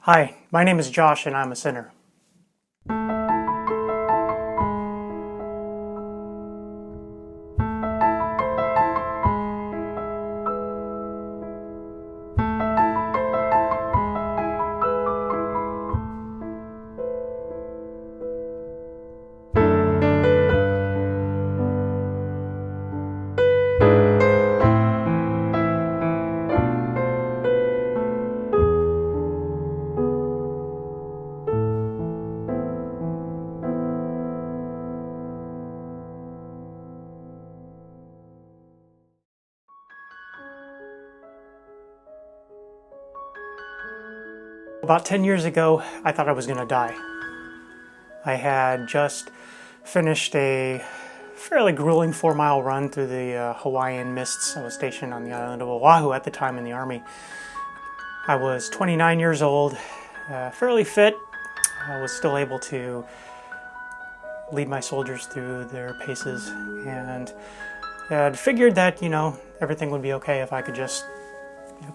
Hi, my name is Josh and I'm a sinner. About 10 years ago, I thought I was going to die. I had just finished a fairly grueling 4-mile run through the Hawaiian mists. I was stationed on the island of Oahu at the time in the Army. I was 29 years old, fairly fit. I was still able to lead my soldiers through their paces, and had figured that, everything would be okay if I could just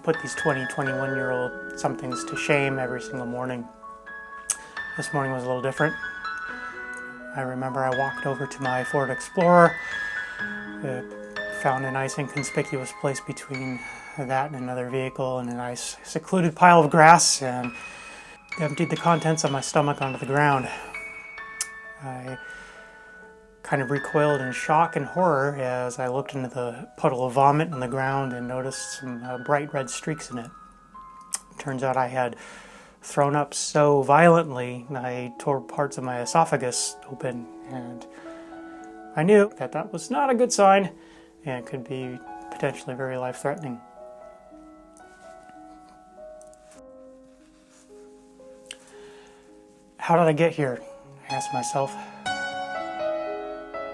put these 20, 21-year-old somethings to shame every single morning. This morning was a little different. I remember I walked over to my Ford Explorer, found a nice inconspicuous place between that and another vehicle in a nice secluded pile of grass, and emptied the contents of my stomach onto the ground. I kind of recoiled in shock and horror as I looked into the puddle of vomit on the ground and noticed some bright red streaks in it. Turns out I had thrown up so violently I tore parts of my esophagus open, and I knew that that was not a good sign and could be potentially very life-threatening. How did I get here? I asked myself.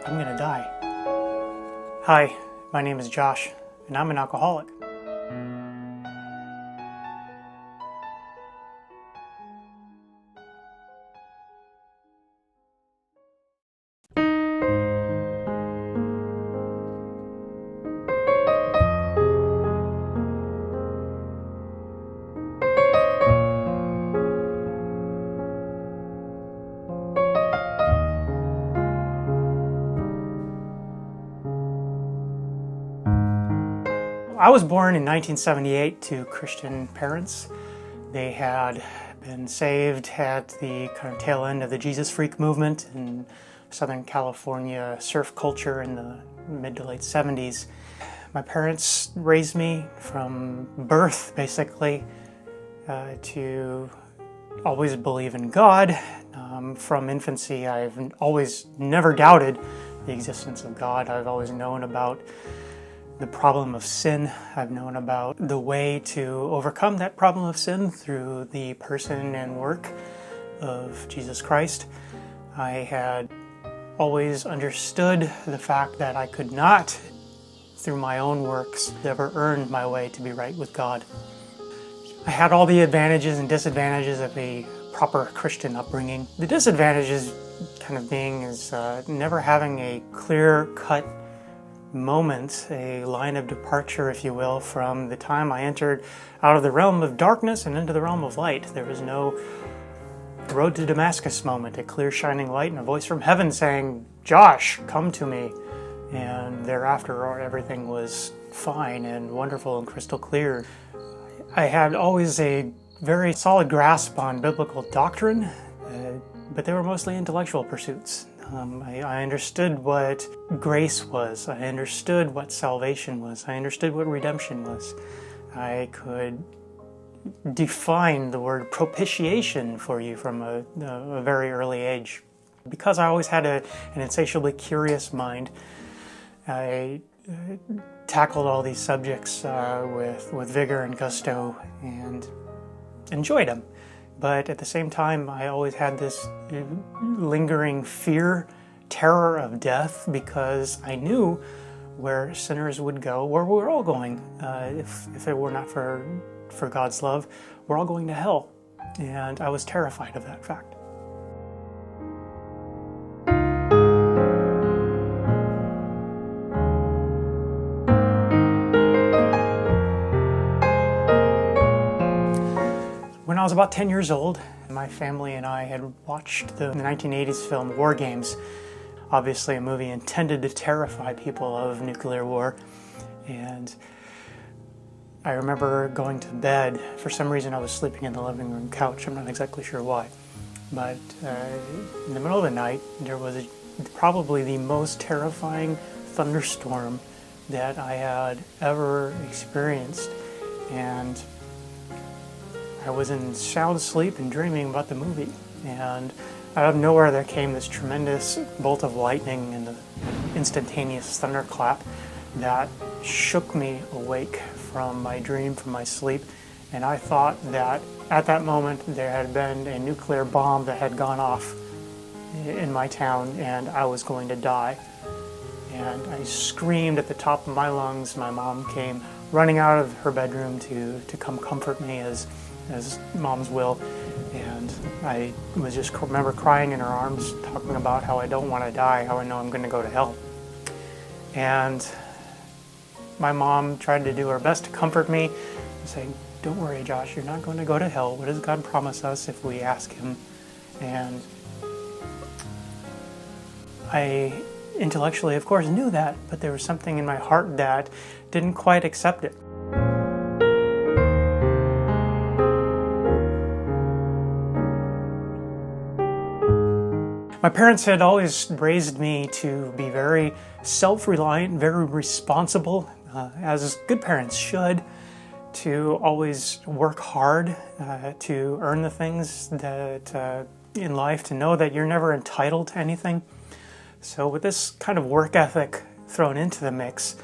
I'm gonna die. Hi, my name is Josh, and I'm an alcoholic. I was born in 1978 to Christian parents. They had been saved at the kind of tail end of the Jesus Freak movement in Southern California surf culture in the mid to late 70s. My parents raised me from birth, basically, to always believe in God. From infancy, I've always never doubted the existence of God. I've always known about the problem of sin. I've known about the way to overcome that problem of sin through the person and work of Jesus Christ. I had always understood the fact that I could not, through my own works, ever earn my way to be right with God. I had all the advantages and disadvantages of a proper Christian upbringing. The disadvantages kind of being is never having a clear-cut moment, a line of departure, if you will, from the time I entered out of the realm of darkness and into the realm of light. There was no road to Damascus moment, a clear shining light and a voice from heaven saying, "Josh, come to me." And thereafter everything was fine and wonderful and crystal clear. I had always a very solid grasp on biblical doctrine, but they were mostly intellectual pursuits. I understood what grace was. I understood what salvation was. I understood what redemption was. I could define the word propitiation for you from a very early age. Because I always had an insatiably curious mind, I tackled all these subjects with vigor and gusto and enjoyed them. But at the same time, I always had this lingering fear, terror of death, because I knew where sinners would go, where we're all going. If it were not for God's love, we're all going to hell. And I was terrified of that fact. When When I was about 10 years old, my family and I had watched the 1980s film War Games, obviously a movie intended to terrify people of nuclear war. And I remember going to bed. For some reason I was sleeping in the living room couch. I'm not exactly sure why. But in the middle of the night, there was probably the most terrifying thunderstorm that I had ever experienced. And I was in sound sleep and dreaming about the movie. And out of nowhere there came this tremendous bolt of lightning and the instantaneous thunderclap that shook me awake from my dream, from my sleep. And I thought that at that moment there had been a nuclear bomb that had gone off in my town and I was going to die. And I screamed at the top of my lungs. My mom came running out of her bedroom to come comfort me as moms will. And I was just remember crying in her arms, talking about how I don't want to die, how I know I'm going to go to hell. And my mom tried to do her best to comfort me, saying, "Don't worry, Josh, you're not going to go to hell. What does God promise us if we ask Him?" And I intellectually, of course, knew that, but there was something in my heart that didn't quite accept it. My parents had always raised me to be very self-reliant, very responsible, as good parents should, to always work hard to earn the things that in life, to know that you're never entitled to anything. So with this kind of work ethic thrown into the mix,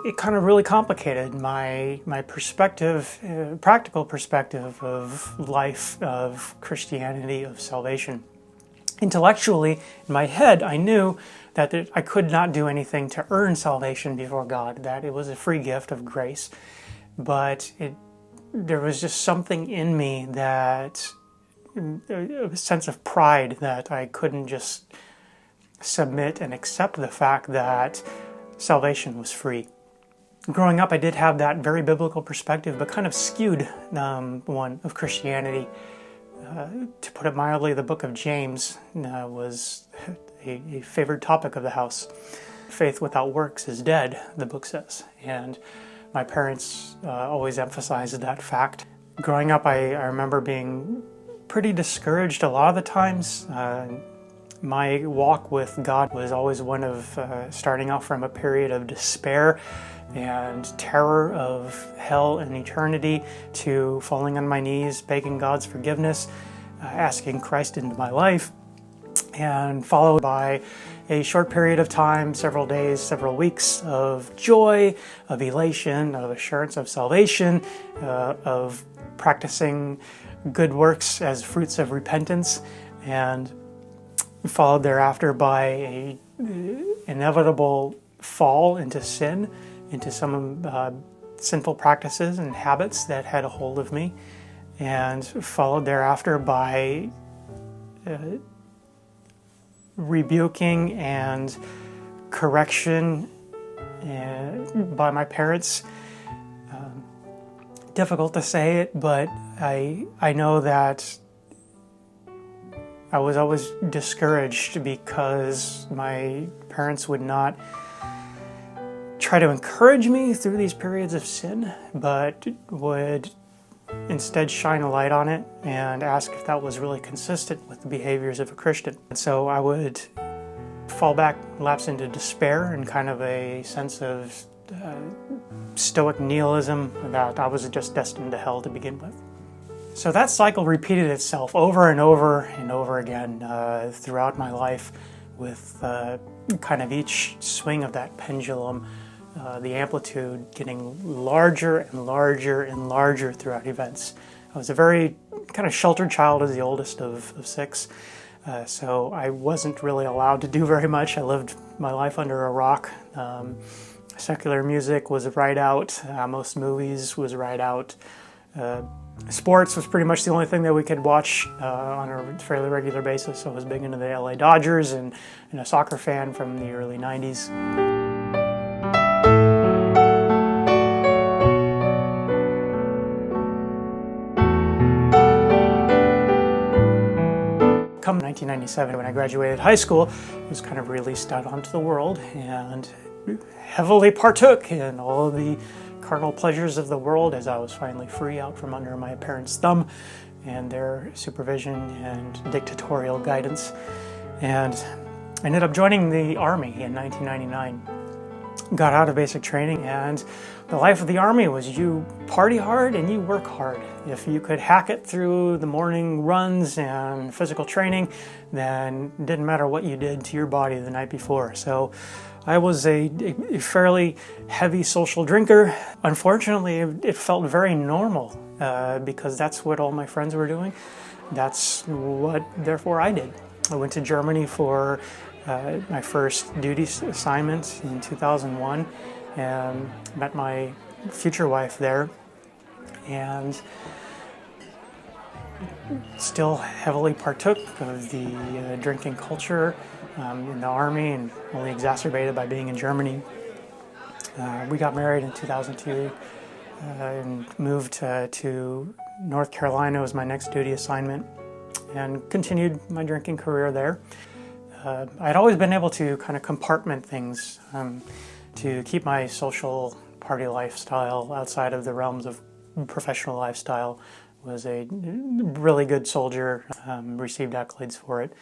it kind of really complicated my perspective, practical perspective of life, of Christianity, of salvation. Intellectually, in my head, I knew that I could not do anything to earn salvation before God, that it was a free gift of grace. But there was just something in me that, a sense of pride that I couldn't just submit and accept the fact that salvation was free. Growing up, I did have that very biblical perspective, but kind of skewed one of Christianity. To put it mildly, the book of James was a favored topic of the house. Faith without works is dead, the book says. And my parents always emphasized that fact. Growing up, I remember being pretty discouraged a lot of the times. My walk with God was always one of starting off from a period of despair and terror of hell and eternity to falling on my knees, begging God's forgiveness, asking Christ into my life, and followed by a short period of time, several days, several weeks of joy, of elation, of assurance of salvation, of practicing good works as fruits of repentance, and followed thereafter by a inevitable fall into sin, into some sinful practices and habits that had a hold of me, and followed thereafter by rebuking and correction by my parents. Difficult to say it, but I know that I was always discouraged because my parents would not try to encourage me through these periods of sin, but would instead shine a light on it and ask if that was really consistent with the behaviors of a Christian. And so I would fall back, lapse into despair and kind of a sense of stoic nihilism that I was just destined to hell to begin with. So that cycle repeated itself over and over and over again throughout my life, with kind of each swing of that pendulum, the amplitude getting larger and larger and larger throughout events. I was a very kind of sheltered child, as the oldest of six, so I wasn't really allowed to do very much. I lived my life under a rock. Secular music was right out, most movies was right out. Sports was pretty much the only thing that we could watch on a fairly regular basis. I was big into the LA Dodgers and a soccer fan from the early 90s. Come 1997, when I graduated high school, I was kind of released out onto the world and heavily partook in all of the carnal pleasures of the world as I was finally free out from under my parents' thumb and their supervision and dictatorial guidance. And I ended up joining the Army in 1999. Got out of basic training, and the life of the Army was you party hard and you work hard. If you could hack it through the morning runs and physical training, then it didn't matter what you did to your body the night before. So I was a fairly heavy social drinker. Unfortunately, it felt very normal because that's what all my friends were doing. That's what, therefore, I did. I went to Germany for my first duty assignment in 2001 and met my future wife there, and still heavily partook of the drinking culture in the Army, and only exacerbated by being in Germany. We got married in 2002 and moved to North Carolina as my next duty assignment, and continued my drinking career there. I'd always been able to kind of compartment things to keep my social party lifestyle outside of the realms of professional lifestyle. Was a really good soldier, received accolades for it.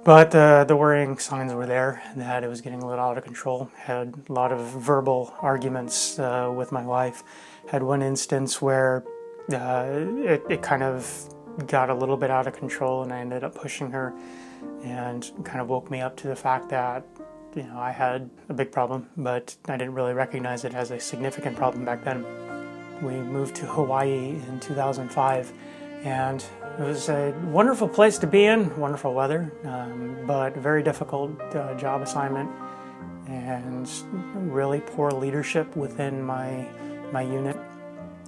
But the worrying signs were there that it was getting a little out of control. Had a lot of verbal arguments with my wife. Had one instance where it kind of got a little bit out of control, and I ended up pushing her, and kind of woke me up to the fact that, you know, I had a big problem, but I didn't really recognize it as a significant problem back then. We moved to Hawaii in 2005, and it was a wonderful place to be in, wonderful weather, but a very difficult job assignment, and really poor leadership within my unit.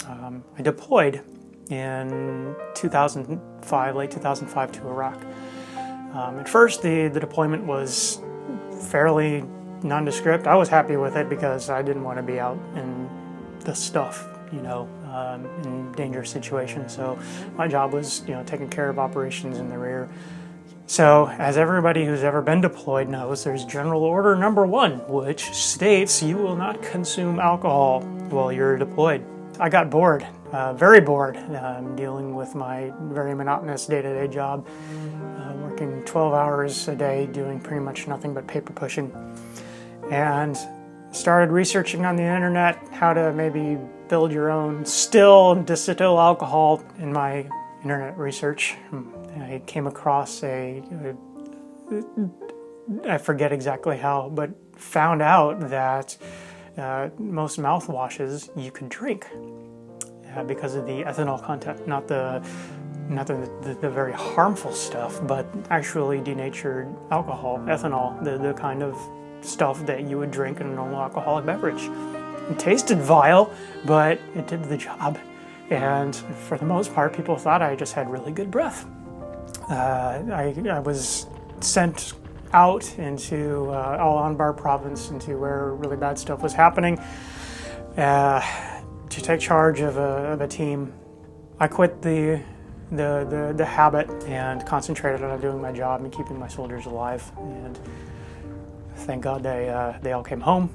I deployed in 2005, late 2005, to Iraq. At first, the deployment was fairly nondescript. I was happy with it because I didn't want to be out in the stuff, in dangerous situations. So my job was, taking care of operations in the rear. So as everybody who's ever been deployed knows, there's General Order Number 1, which states you will not consume alcohol while you're deployed. I got bored, very bored, dealing with my very monotonous day-to-day job, working 12 hours a day, doing pretty much nothing but paper pushing, and started researching on the internet how to maybe build your own distill alcohol. In my internet research, I came across I forget exactly how, but found out that most mouthwashes you could drink because of the ethanol content, not the very harmful stuff, but actually denatured alcohol, ethanol, the kind of stuff that you would drink in a normal alcoholic beverage. It tasted vile, but it did the job. And for the most part, people thought I just had really good breath. I was sent out into Al-Anbar province, into where really bad stuff was happening, to take charge of a team. I quit the habit and concentrated on doing my job and keeping my soldiers alive. And thank God they all came home.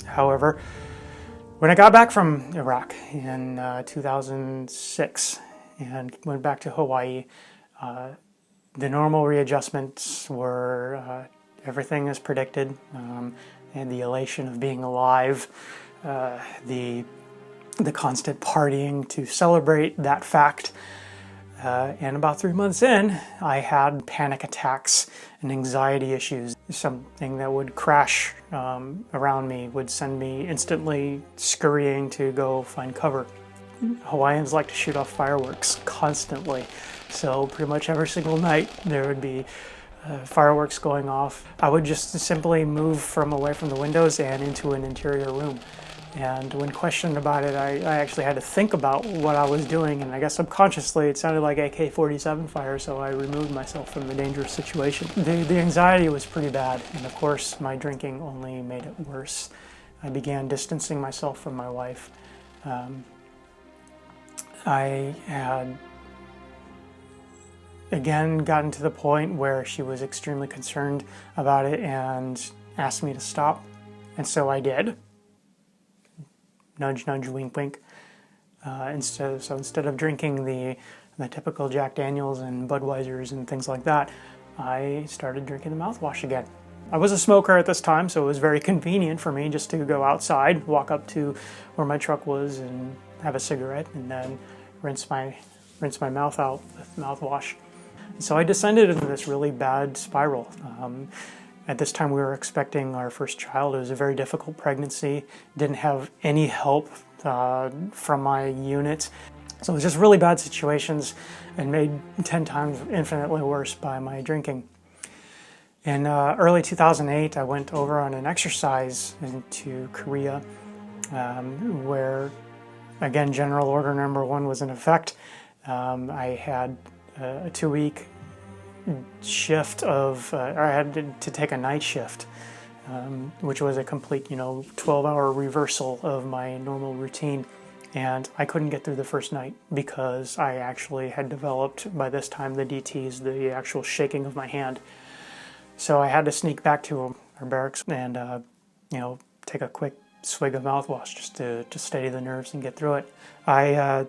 However, when I got back from Iraq in 2006 and went back to Hawaii, the normal readjustments were everything as predicted, and the elation of being alive, the constant partying to celebrate that fact. And about 3 months in, I had panic attacks and anxiety issues. Something that would crash around me would send me instantly scurrying to go find cover. Hawaiians like to shoot off fireworks constantly, so pretty much every single night there would be fireworks going off. I would just simply move away from the windows and into an interior room. And when questioned about it, I actually had to think about what I was doing, and I guess subconsciously it sounded like AK-47 fire, so I removed myself from the dangerous situation. The anxiety was pretty bad, and of course my drinking only made it worse. I began distancing myself from my wife. I had again gotten to the point where she was extremely concerned about it and asked me to stop, and so I did. Nudge, nudge, wink, wink. Instead of drinking the typical Jack Daniels and Budweisers and things like that, I started drinking the mouthwash again. I was a smoker at this time, so it was very convenient for me just to go outside, walk up to where my truck was and have a cigarette, and then rinse my mouth out with mouthwash. So I descended into this really bad spiral. At this time we were expecting our first child. It was a very difficult pregnancy. Didn't have any help from my unit. So it was just really bad situations and made 10 times infinitely worse by my drinking. In early 2008, I went over on an exercise into Korea where, again, General Order Number 1 was in effect. I had a 2-week shift of, I had to take a night shift, which was a complete, 12-hour reversal of my normal routine. And I couldn't get through the first night because I actually had developed, by this time, the DTs, the actual shaking of my hand. So I had to sneak back to our barracks and, take a quick swig of mouthwash just to steady the nerves and get through it. I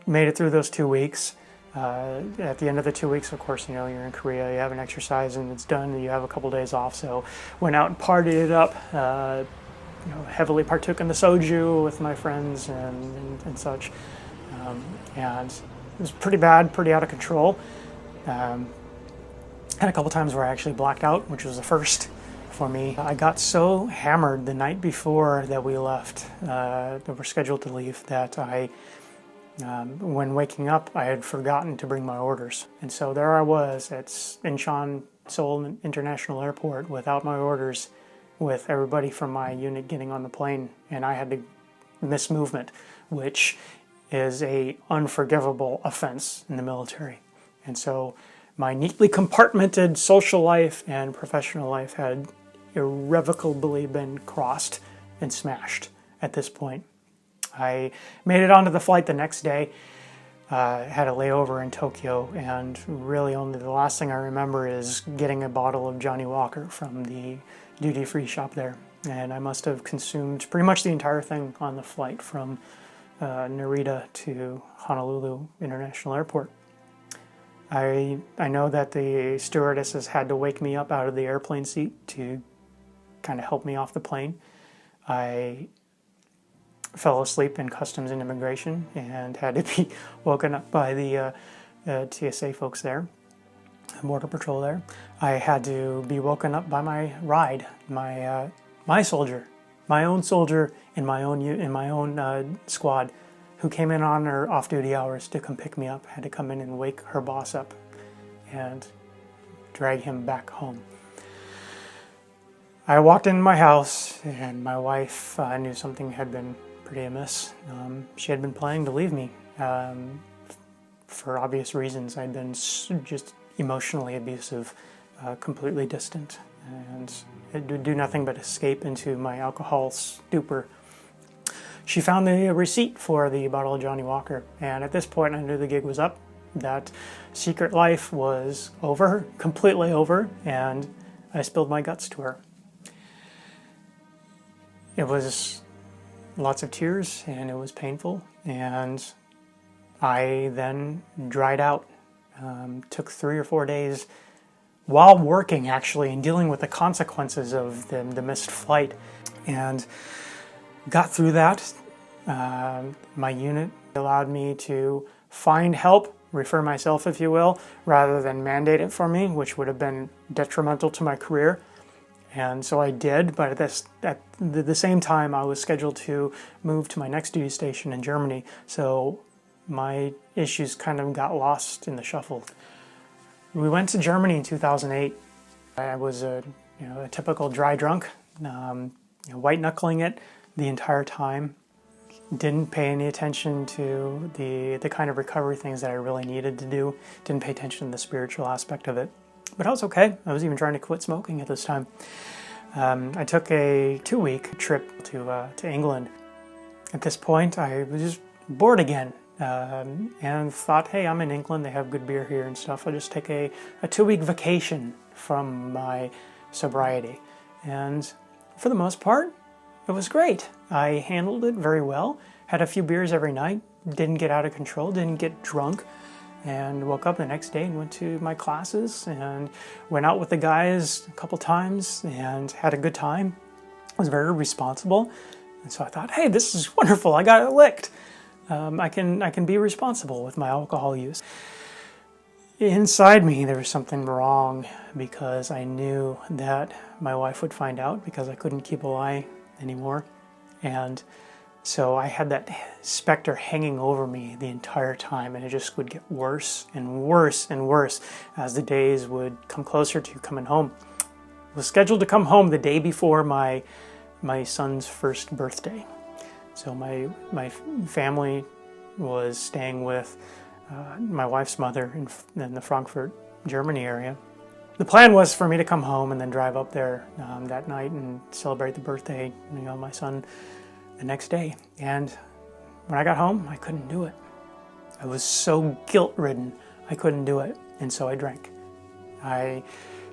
made it through those 2 weeks. At the end of the 2 weeks, of course, you're in Korea, you have an exercise and it's done, and you have a couple days off. So went out and partied it up, heavily partook in the soju with my friends and such. And it was pretty bad, pretty out of control. Had a couple times where I actually blacked out, which was the first for me. I got so hammered the night before that we left, that we're scheduled to leave, that when waking up, I had forgotten to bring my orders. And so there I was at Incheon Seoul International Airport without my orders, with everybody from my unit getting on the plane, and I had to miss movement, which is a unforgivable offense in the military. And so my neatly compartmented social life and professional life had irrevocably been crossed and smashed at this point. I made it onto the flight the next day, had a layover in Tokyo, and really only the last thing I remember is getting a bottle of Johnny Walker from the duty-free shop there. And I must have consumed pretty much the entire thing on the flight from Narita to Honolulu International Airport. I know that the stewardesses had to wake me up out of the airplane seat to kind of help me off the plane. I fell asleep in customs and immigration and had to be woken up by the TSA folks there, Border Patrol there. I had to be woken up by my ride, my soldier, my own soldier in my own squad, who came in on her off-duty hours to come pick me up. Had to come in and wake her boss up and drag him back home. I walked into my house and my wife knew something had been pretty amiss. She had been planning to leave me for obvious reasons. I'd been just emotionally abusive, completely distant, and it would do nothing but escape into my alcohol stupor. She found the receipt for the bottle of Johnny Walker, and at this point I knew the gig was up. That secret life was over, completely over, and I spilled my guts to her. It was lots of tears, and it was painful, and I then dried out. Took 3 or 4 days while working, actually, and dealing with the consequences of the missed flight, and got through that. My unit allowed me to find help, refer myself, if you will, rather than mandate it for me, which would have been detrimental to my career. And so I did, but at the same time, I was scheduled to move to my next duty station in Germany, so my issues kind of got lost in the shuffle. We went to Germany in 2008. I was a typical dry drunk, white-knuckling it the entire time. Didn't pay any attention to the kind of recovery things that I really needed to do. Didn't pay attention to the spiritual aspect of it. But I was okay. I was even trying to quit smoking at this time. I took a 2-week trip to England. At this point, I was just bored again. and thought, hey, I'm in England, they have good beer here and stuff. I'll just take a 2-week vacation from my sobriety. And for the most part, it was great. I handled it very well, had a few beers every night, didn't get out of control, didn't get drunk, and woke up the next day and went to my classes and went out with the guys a couple times and had a good time. I was very responsible. And so I thought, hey, this is wonderful. I got it licked. I can be responsible with my alcohol use. Inside me, there was something wrong because I knew that my wife would find out because I couldn't keep a lie anymore. And so I had that specter hanging over me the entire time, and it just would get worse and worse and worse as the days would come closer to coming home. I was scheduled to come home the day before my son's first birthday. So my family was staying with my wife's mother in the Frankfurt, Germany area. The plan was for me to come home and then drive up there that night and celebrate the birthday, my son, the next day. And when I got home, I couldn't do it. I was so guilt-ridden, I couldn't do it. And so I drank. I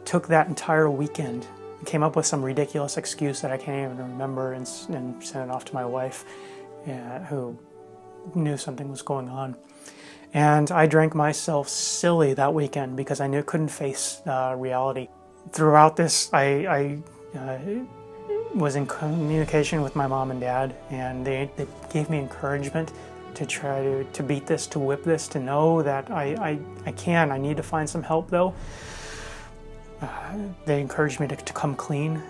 took that entire weekend and came up with some ridiculous excuse that I can't even remember and sent it off to my wife, who knew something was going on. And I drank myself silly that weekend because I knew I couldn't face reality. Throughout this, I was in communication with my mom and dad, and they gave me encouragement to try to beat this, to whip this, to know that I need to find some help though. They encouraged me to come clean.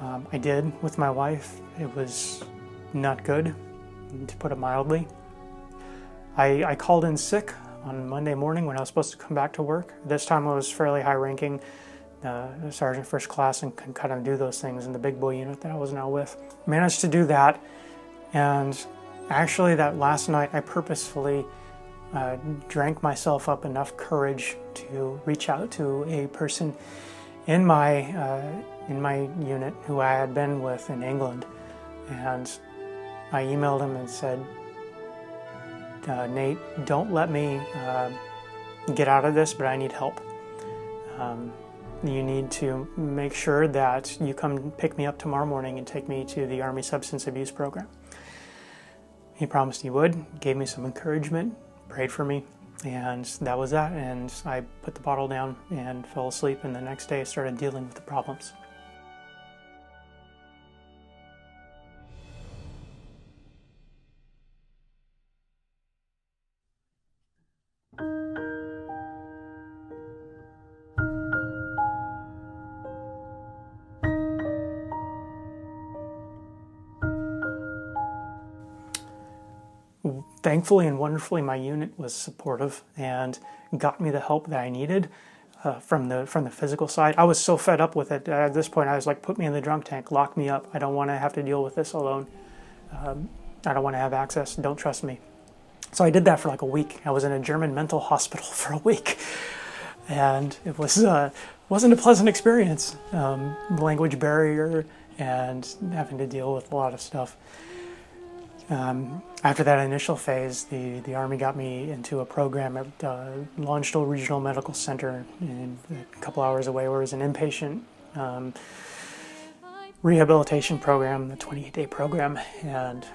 I did with my wife. It was not good, to put it mildly. I called in sick on Monday morning when I was supposed to come back to work. This time I was fairly high ranking, Sergeant First Class, and could kind of do those things in the big boy unit that I was now with. Managed to do that, and actually that last night I purposefully drank myself up enough courage to reach out to a person in my unit who I had been with in England, and I emailed him and said, Nate, don't let me get out of this, but I need help. You need to make sure that you come pick me up tomorrow morning and take me to the Army Substance Abuse Program. He promised he would, gave me some encouragement, prayed for me, and that was that. And I put the bottle down and fell asleep, and the next day I started dealing with the problems. Thankfully and wonderfully, my unit was supportive and got me the help that I needed from the physical side. I was so fed up with it. At this point, I was like, put me in the drunk tank, lock me up. I don't want to have to deal with this alone. I don't want to have access. Don't trust me. So I did that for like a week. I was in a German mental hospital for a week. And it wasn't a pleasant experience. Language barrier and having to deal with a lot of stuff. After that initial phase, the Army got me into a program at Longstow Regional Medical Center, a couple hours away, where it was an inpatient rehabilitation program, the 28-day program, and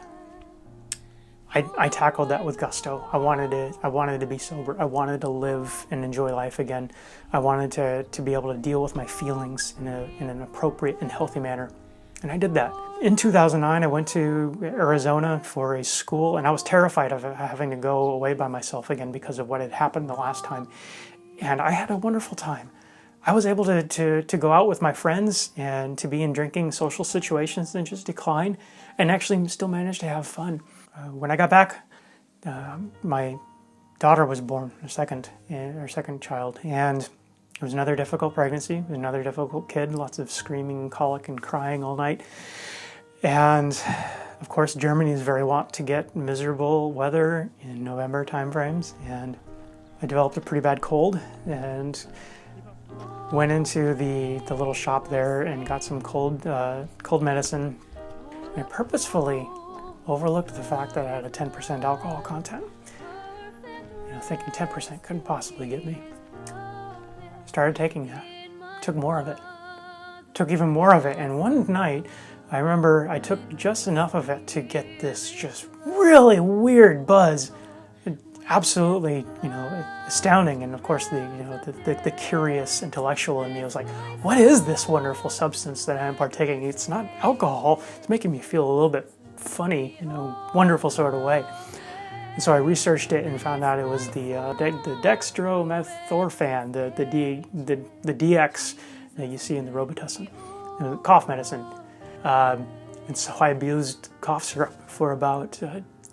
I tackled that with gusto. I wanted to be sober. I wanted to live and enjoy life again. I wanted to be able to deal with my feelings in an appropriate and healthy manner. And I did that. In 2009, I went to Arizona for a school, and I was terrified of having to go away by myself again because of what had happened the last time. And I had a wonderful time. I was able to go out with my friends and to be in drinking social situations and just decline, and actually still manage to have fun. When I got back, my daughter was born, her second child, and it was another difficult pregnancy, another difficult kid, lots of screaming, colic, and crying all night. And of course, Germany is very wont to get miserable weather in November timeframes, and I developed a pretty bad cold and went into the little shop there and got some cold medicine. I purposefully overlooked the fact that I had a 10% alcohol content. thinking 10% couldn't possibly get me. Started taking that. Took more of it. Took even more of it. And one night, I remember I took just enough of it to get this just really weird buzz. Absolutely, astounding. And of course, the curious intellectual in me was like, what is this wonderful substance that I'm partaking? It's not alcohol. It's making me feel a little bit funny, wonderful sort of way. And so I researched it and found out it was the dextromethorphan, the DX that you see in the Robitussin, cough medicine. And so I abused cough syrup for about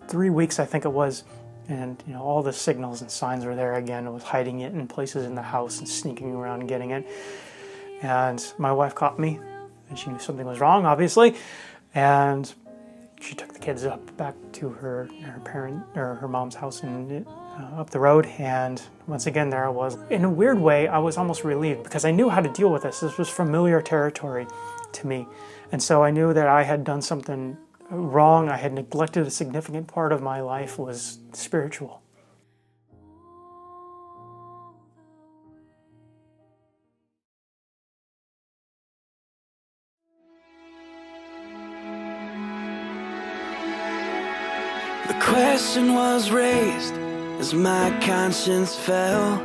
3 weeks, I think it was. And all the signals and signs were there again. I was hiding it in places in the house and sneaking around and getting it. And my wife caught me, and she knew something was wrong, obviously. And she took the kids back to her mom's house and up the road. And once again, there I was. In a weird way, I was almost relieved because I knew how to deal with this. This was familiar territory to me. And so I knew that I had done something wrong. I had neglected a significant part of my life was spiritual. The question was raised as my conscience fell,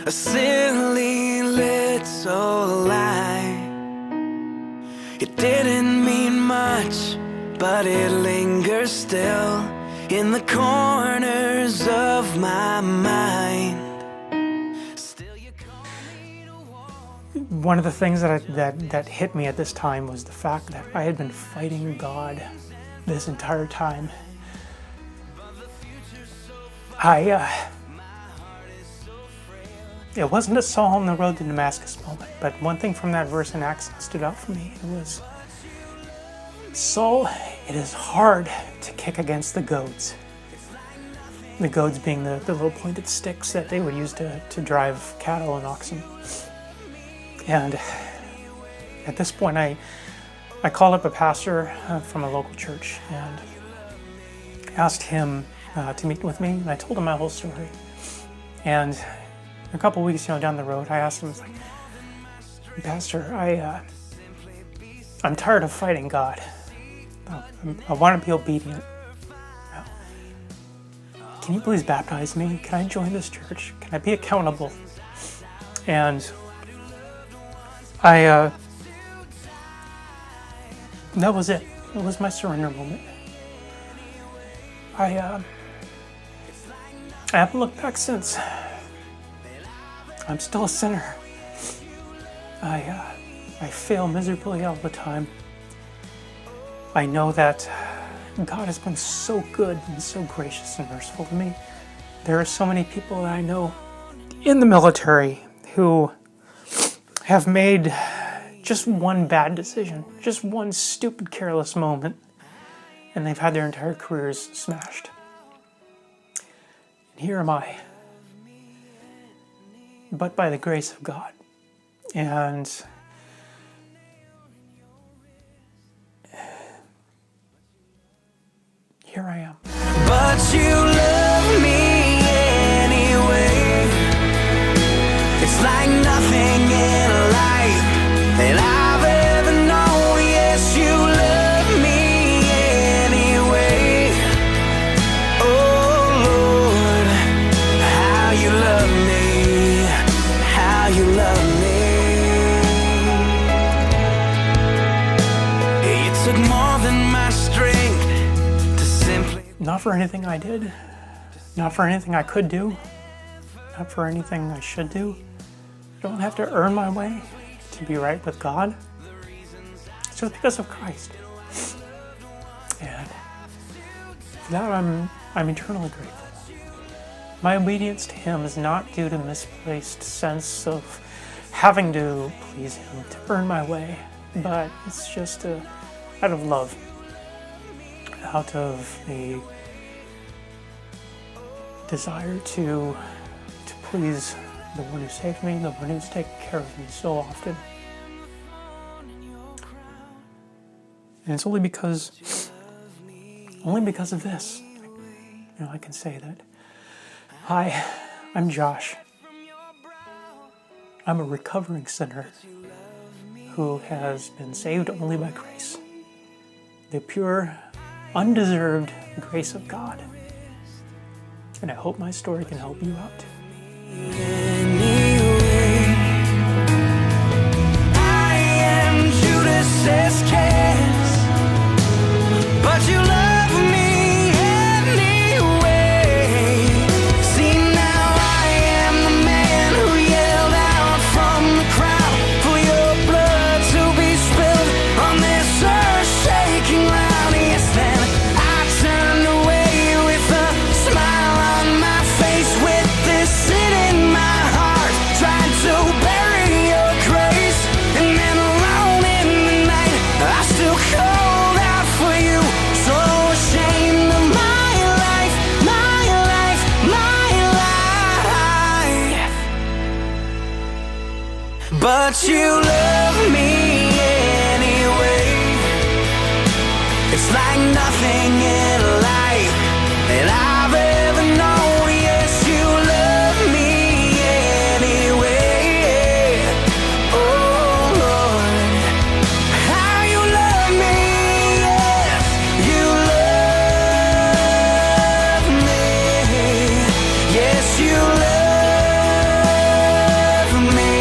a silly little lie. It didn't mean much, but it lingers still in the corners of my mind. Still you call me to walk. One of the things that hit me at this time was the fact that I had been fighting God this entire time. It wasn't a Saul on the road to Damascus moment, but one thing from that verse in Acts stood out for me. It was, Saul, it is hard to kick against the goads. The goads being the little pointed sticks that they would use to drive cattle and oxen. And at this point, I called up a pastor from a local church and asked him to meet with me, and I told him my whole story. And a couple weeks down the road, I asked him, I was like, Pastor, I'm tired of fighting God. I want to be obedient. Can you please baptize me? Can I join this church? Can I be accountable? And that was it. It was my surrender moment. I haven't looked back since. I'm still a sinner. I fail miserably all the time. I know that God has been so good and so gracious and merciful to me. There are so many people that I know in the military who have made just one bad decision, just one stupid, careless moment, and they've had their entire careers smashed. And here am I, but by the grace of God. And here I am. But you love me anyway. It's like nothing in life that I've ever known. Yes, you love me anyway. Oh Lord, how you love me, how you love me. It took more than my strength. Not for anything I did, not for anything I could do, not for anything I should do. I don't have to earn my way to be right with God. It's just because of Christ. And for that I'm eternally grateful. My obedience to Him is not due to misplaced sense of having to please Him, to earn my way, but it's just out of love. Out of a desire to please the one who saved me, the one who's taken care of me so often. And it's only because of this, I can say that Hi, I'm Josh. I'm a recovering sinner who has been saved only by grace. The pure, undeserved grace of God. And I hope my story can help you out. I am Judas's kiss, but you love me anyway. See, now I am the man who yelled out from the crowd for your blood to be spilled on this earth-shaking ground. Yes, then I turned away with a smile on my face, with this sin in my heart, trying to bury your grace. And then alone in the night, I still called out for you, so ashamed of my life, my life, my life. But you love me anyway. It's like nothing in life that I've ever known. Yes, you love me anyway. Oh Lord, how you love me. Yes, you love me. Yes, you love me.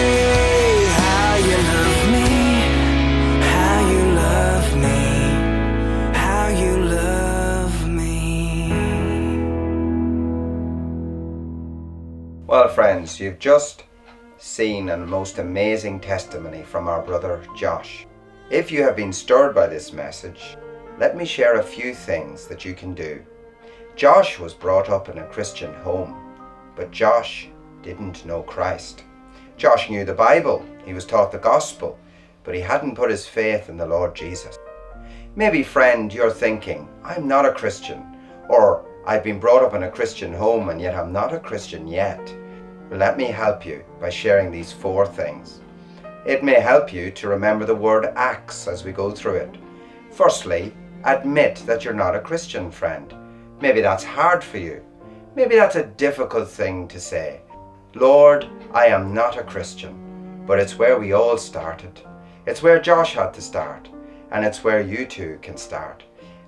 How you love me. How you love me. How you love me. Well, friends, you've just seen a most amazing testimony from our brother Josh. If you have been stirred by this message, let me share a few things that you can do. Josh was brought up in a Christian home, but Josh didn't know Christ. Josh knew the Bible, he was taught the gospel, but he hadn't put his faith in the Lord Jesus. Maybe, friend, you're thinking, I'm not a Christian, or I've been brought up in a Christian home and yet I'm not a Christian yet. Let me help you by sharing these 4 things. It may help you to remember the word acts as we go through it. Firstly, admit that you're not a Christian, friend. Maybe that's hard for you. Maybe that's a difficult thing to say. Lord, I am not a Christian. But it's where we all started. It's where Josh had to start. And it's where you too can start.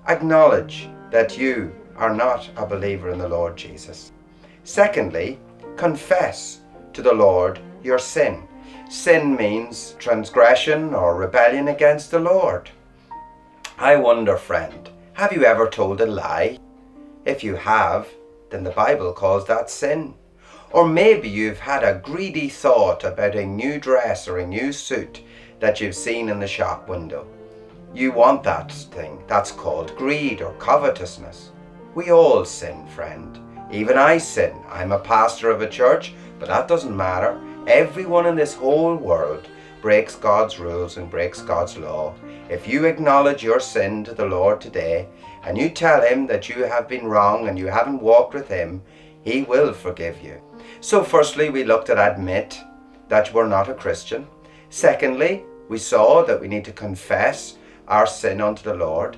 Acknowledge that you are not a believer in the Lord Jesus. Secondly, confess to the Lord your sin. Sin means transgression or rebellion against the Lord. I wonder, friend, have you ever told a lie? If you have, then the Bible calls that sin. Or maybe you've had a greedy thought about a new dress or a new suit that you've seen in the shop window. You want that thing. That's called greed or covetousness. We all sin, friend. Even I sin. I'm a pastor of a church, but that doesn't matter. Everyone in this whole world breaks God's rules and breaks God's law. If you acknowledge your sin to the Lord today, and you tell him that you have been wrong and you haven't walked with him, he will forgive you. So firstly, we looked at admit that we're not a Christian. Secondly, we saw that we need to confess our sin unto the Lord.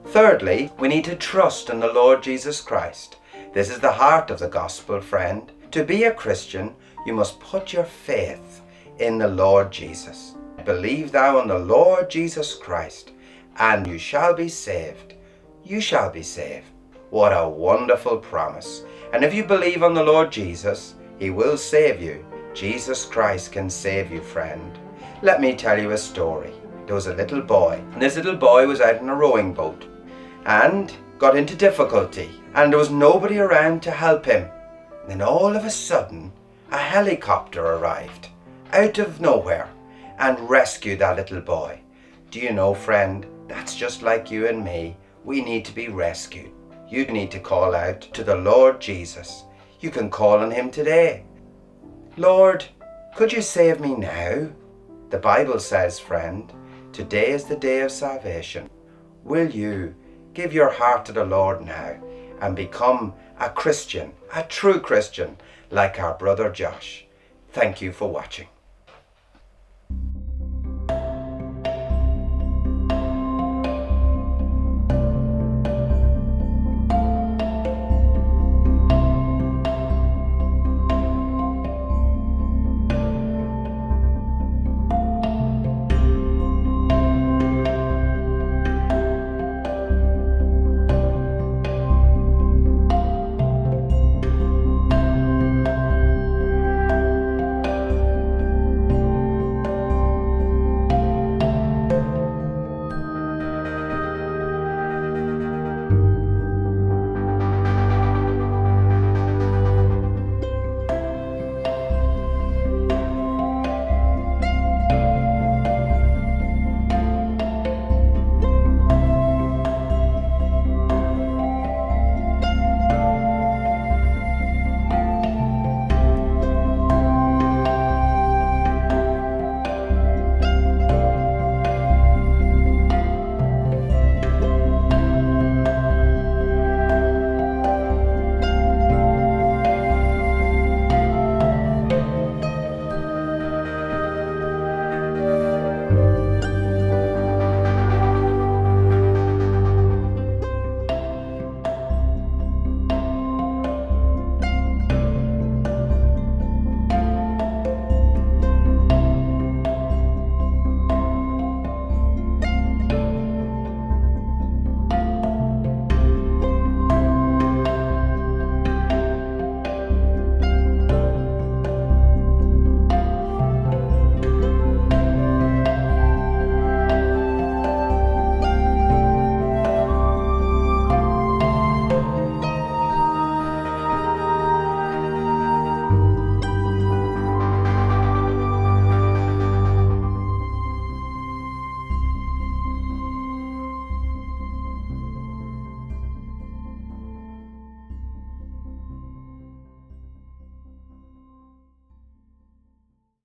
Thirdly, we need to trust in the Lord Jesus Christ. This is the heart of the gospel, friend. To be a Christian, you must put your faith in the Lord Jesus. Believe thou in the Lord Jesus Christ, and you shall be saved. You shall be saved. What a wonderful promise. And if you believe on the Lord Jesus, he will save you. Jesus Christ can save you, friend. Let me tell you a story. There was a little boy, and this little boy was out in a rowing boat and got into difficulty, and there was nobody around to help him. And then all of a sudden, a helicopter arrived out of nowhere and rescued that little boy. Do you know, friend, that's just like you and me. We need to be rescued. You need to call out to the Lord Jesus. You can call on him today. Lord, could you save me now? The Bible says, friend, today is the day of salvation. Will you give your heart to the Lord now and become a Christian, a true Christian, like our brother Josh? Thank you for watching.